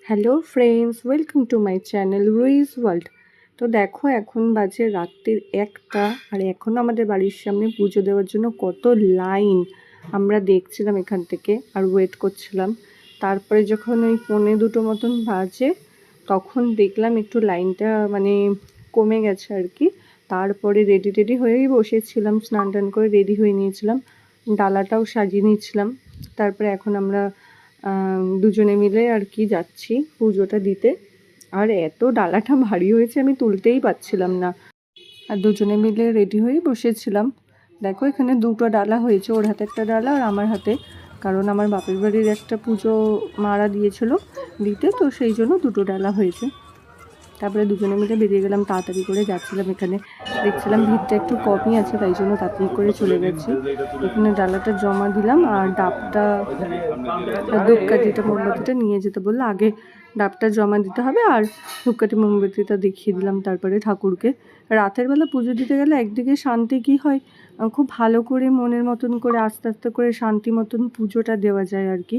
Hello friends, welcome to my channel Ruiz world. তো দেখো, এখন বাজে রাত্রির 1টা, আর এখন আমাদের বাড়ির সামনে পুজো দেওয়ার জন্য কত লাইন আমরা দেখছিলাম এখান থেকে, আর ওয়েট করছিলাম। তারপরে যখন ওই 1:45 মতন বাজে, তখন দেখলাম একটু লাইনটা কমে গেছে আর কি। তারপরে রেডি হয়েই বসেছিলাম, স্নান টান করে রেডি হয়ে নিয়েছিলাম, ডালাটাও সাজিয়ে নিয়েছিলাম। তারপরে এখন আমরা দুজনে মিলে আর কি যাচ্ছি পুজোটা দিতে। আর এত ডালাটা ভারী হয়েছে, আমি তুলতেই পারছিলাম না। আর দুজনে মিলে রেডি হয়ে বসেছিলাম। দেখো, এখানে 2টো ডালা হয়েছে, ওর হাতে একটা ডালা আর আমার হাতে, কারণ আমার বাপের বাড়ির একটা পুজো মারা দিয়েছিল দিতে, তো সেই জন্য 2টো ডালা হয়েছে। তারপরে দুজনে মিলে বেরিয়ে গেলাম, তাড়াতাড়ি করে যাচ্ছিলাম। এখানে দেখছিলাম ভিড়টা একটু কমই আছে, তাই জন্য তাড়াতাড়ি করে চলে গেছি। এখানে ডালাটা জমা দিলাম, আর ডাবটা ধূপকাঠিটা মোমবাতিটা নিয়ে যেতে বললো। আগে ডাবটা জমা দিতে হবে, আর ধূপকাঠি মোমবাতিটা দেখিয়ে দিলাম তারপরে ঠাকুরকে। রাতের বেলা পুজো দিতে গেলে একদিকে শান্তি কি হয়, খুব ভালো করে মনের মতন করে আস্তে আস্তে করে শান্তি মতন পুজোটা দেওয়া যায় আর কি।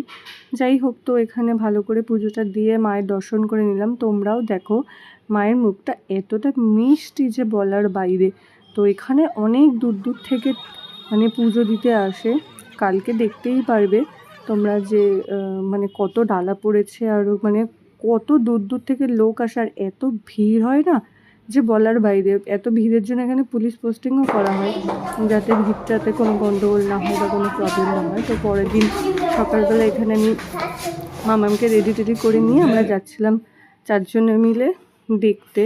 যাই হোক, তো এখানে ভালো করে পুজোটা দিয়ে মায়ের দর্শন করে নিলাম। তোমরাও দেখো, মায়ের মুখটা এতটা মিষ্টি যে বলার বাইরে। তো এখানে অনেক দূর দূর থেকে পুজো দিতে আসে। কালকে দেখতেই পারবে তোমরা যে কত ডালা পড়েছে, আর কত দূর দূর থেকে লোক আসার এত ভিড় হয় না যে বলার বাইরে। এত ভিড়ের জন্য এখানে পুলিশ পোস্টিংও করা হয়, যাতে ভিড়টাতে কোনো গন্ডগোল না হয় বা কোনো প্রবলেম না হয়। তো পরের দিন সকালবেলা এখানে আমি মামামকে রেডি করে নিয়ে আমরা যাচ্ছিলাম 4 জনে মিলে দেখতে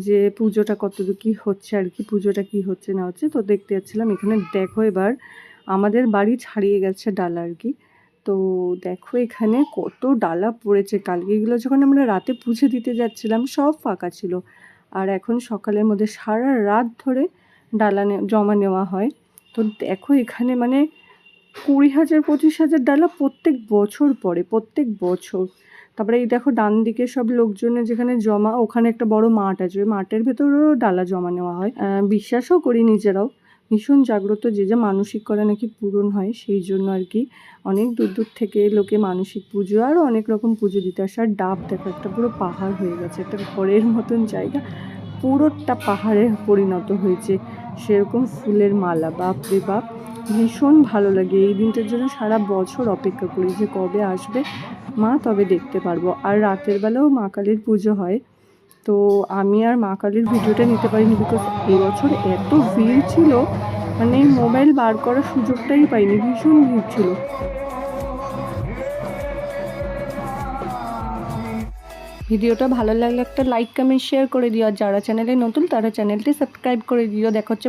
যে পুজোটা কতদূর কী হচ্ছে আর কি, পুজোটা কি হচ্ছে না হচ্ছে। তো দেখতে যাচ্ছিলাম। এখানে দেখো, এবার আমাদের বাড়ি ছাড়িয়ে গেছে ডালা আর কি। তো দেখো, এখানে কত ডালা পড়েছে। কালকে এগুলো যখন আমরা রাতে পুজো দিতে যাচ্ছিলাম, সব ফাঁকা ছিল। আর এখন সকালের মধ্যে সারা রাত ধরে ডালা জমা নেওয়া হয়। তো দেখো, এখানে 20,000 25,000 ডালা প্রত্যেক বছর পড়ে, প্রত্যেক বছর। তারপরে এই দেখো, ডান দিকে সব লোকজনের যেখানে জমা, ওখানে একটা বড় মাঠ আছে, ওই মাঠের ভেতরেও ডালা জমা নেওয়া হয়। বিশ্বাসও করি নিজেরাও, ভীষণ জাগ্রত, যে যে মানসিক করে নাকি পূরণ হয়, সেই জন্য আর কি অনেক দূর দূর থেকে লোকে মানসিক পুজো আরও অনেক রকম পুজো দিতে আসে। আর ডাব দেখো, একটা পুরো পাহাড় হয়ে গেছে, একটা ঘরের মতন জায়গা, পুরোটা পাহাড়ে পরিণত হয়েছে, সেরকম ফুলের মালা। বাপ রে বাপ, ভীষণ ভালো লাগে। এই দিনটার জন্য সারা বছর অপেক্ষা করি যে কবে আসবে মা, তবে দেখতে পারবো। আর রাতের বেলাও মা কালীর পুজো হয়। তো আমি আর মা কালীর ভিডিওটা নিতে পারিনি, বিকজ এবছর এত ভিড় ছিল, মোবাইল বার করার সুযোগটাই পাইনি, ভীষণ ভিড় ছিল। ভিডিওটা ভালো লাগলে একটা লাইক কমেন্ট শেয়ার করে দিও, আর যারা চ্যানেলে নতুন তারা চ্যানেলটি সাবস্ক্রাইব করে দিও। দেখা হচ্ছে